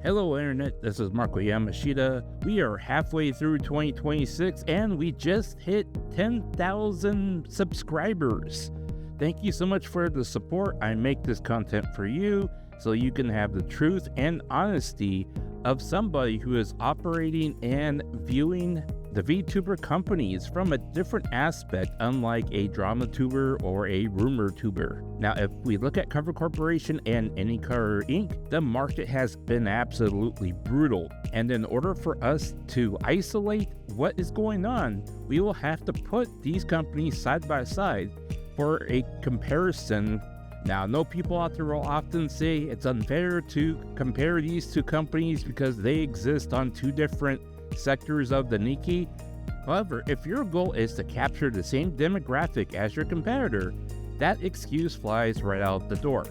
Hello Internet, this is Marco Yamashita. We are halfway through 2026 and we just hit 10,000 subscribers. Thank you so much for the support. I make this content for you so you can have the truth and honesty of somebody who is operating and viewing the VTuber companies from a different aspect, unlike a drama tuber or a rumor tuber. Now, if we look at Cover Corporation and AnyColor Inc., the market has been absolutely brutal. And in order for us to isolate what is going on, we will have to put these companies side by side for a comparison. Now, I know people out there will often say it's unfair to compare these two companies because they exist on two different sectors of the Nikkei. However, if your goal is to capture the same demographic as your competitor, that excuse flies right out the door.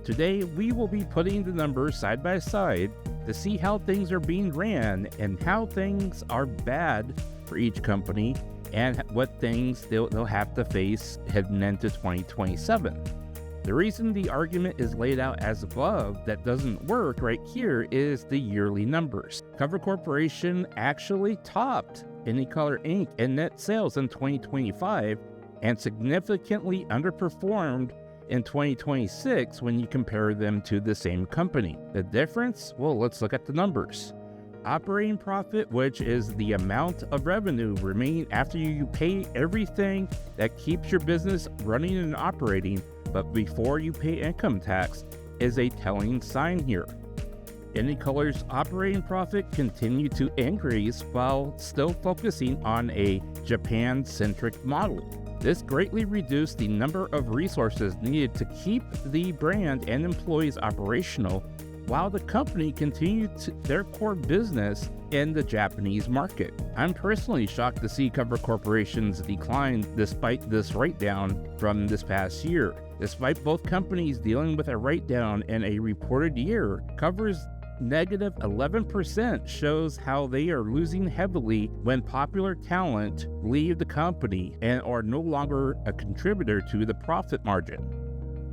Today, we will be putting the numbers side by side to see how things are being ran and how things are bad for each company and what things they'll have to face heading into 2027. The reason the argument is laid out as above that doesn't work right here is the yearly numbers. Cover Corporation actually topped AnyColor Inc. in net sales in 2025 and significantly underperformed in 2026 when you compare them to the same company. The difference? Well, let's look at the numbers. Operating profit, which is the amount of revenue remaining after you pay everything that keeps your business running and operating, but before you pay income tax, is a telling sign here. AnyColor's operating profit continued to increase while still focusing on a Japan-centric model. This greatly reduced the number of resources needed to keep the brand and employees operational while the company continued their core business in the Japanese market. I'm personally shocked to see Cover Corporation's decline despite this write-down from this past year. Despite both companies dealing with a write-down in a reported year, Cover's negative 11% shows how they are losing heavily when popular talent leave the company and are no longer a contributor to the profit margin.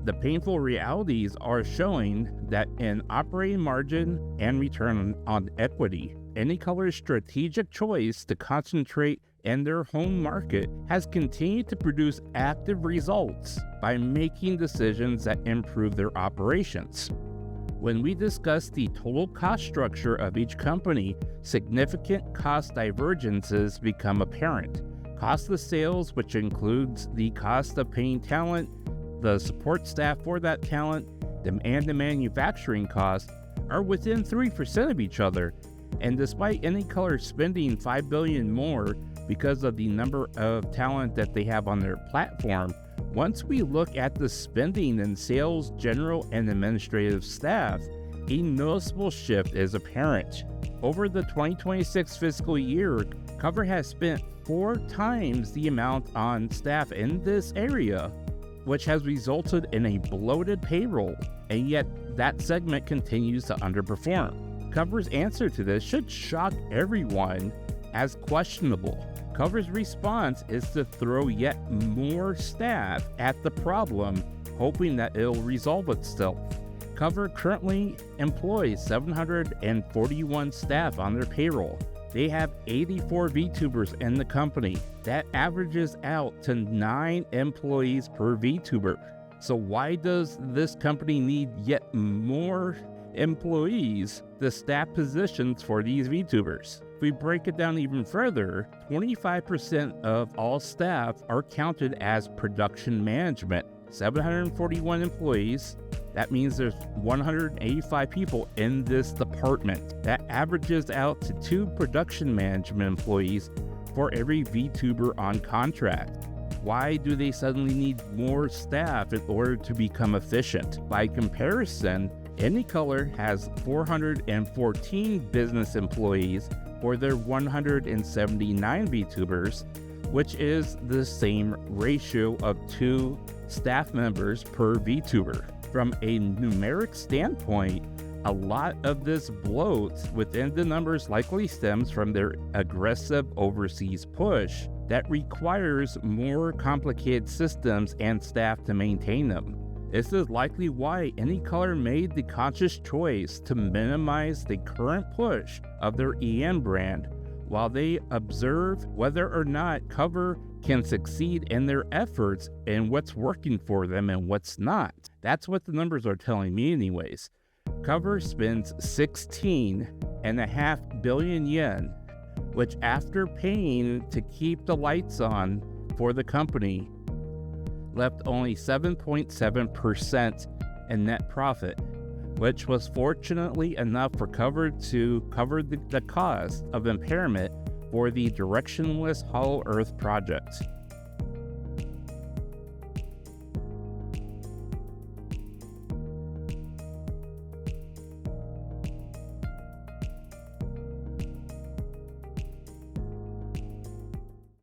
The painful realities are showing that in operating margin and return on equity, AnyColor's strategic choice to concentrate in their home market has continued to produce active results by making decisions that improve their operations. When we discuss the total cost structure of each company, significant cost divergences become apparent. Cost of sales, which includes the cost of paying talent, the support staff for that talent, and the manufacturing costs, are within 3% of each other. And despite AnyColor spending $5 billion more because of the number of talent that they have on their platform, once we look at the spending in sales, general, and administrative staff, a noticeable shift is apparent. Over the 2026 fiscal year, Cover has spent 4 times the amount on staff in this area, which has resulted in a bloated payroll, and yet that segment continues to underperform. Cover's answer to this should shock everyone as questionable. Cover's response is to throw yet more staff at the problem, hoping that it'll resolve itself. Cover currently employs 741 staff on their payroll. They have 84 VTubers in the company. That averages out to 9 employees per VTuber. So why does this company need yet more employees to staff positions for these VTubers? If we break it down even further, 25% of all staff are counted as production management. 741 employees. That means there's 185 people in this department. That averages out to 2 production management employees for every VTuber on contract. Why do they suddenly need more staff in order to become efficient? By comparison, AnyColor has 414 business employees for their 179 VTubers, which is the same ratio of 2 staff members per VTuber. From a numeric standpoint, a lot of this bloat within the numbers likely stems from their aggressive overseas push that requires more complicated systems and staff to maintain them. This is likely why AnyColor made the conscious choice to minimize the current push of their EN brand while they observe whether or not Cover can succeed in their efforts and what's working for them and what's not. That's what the numbers are telling me anyways. Cover spends 16.5 billion yen, which after paying to keep the lights on for the company, left only 7.7% in net profit, which was fortunately enough for Cover to cover the cost of impairment for the directionless Hollow Earth project.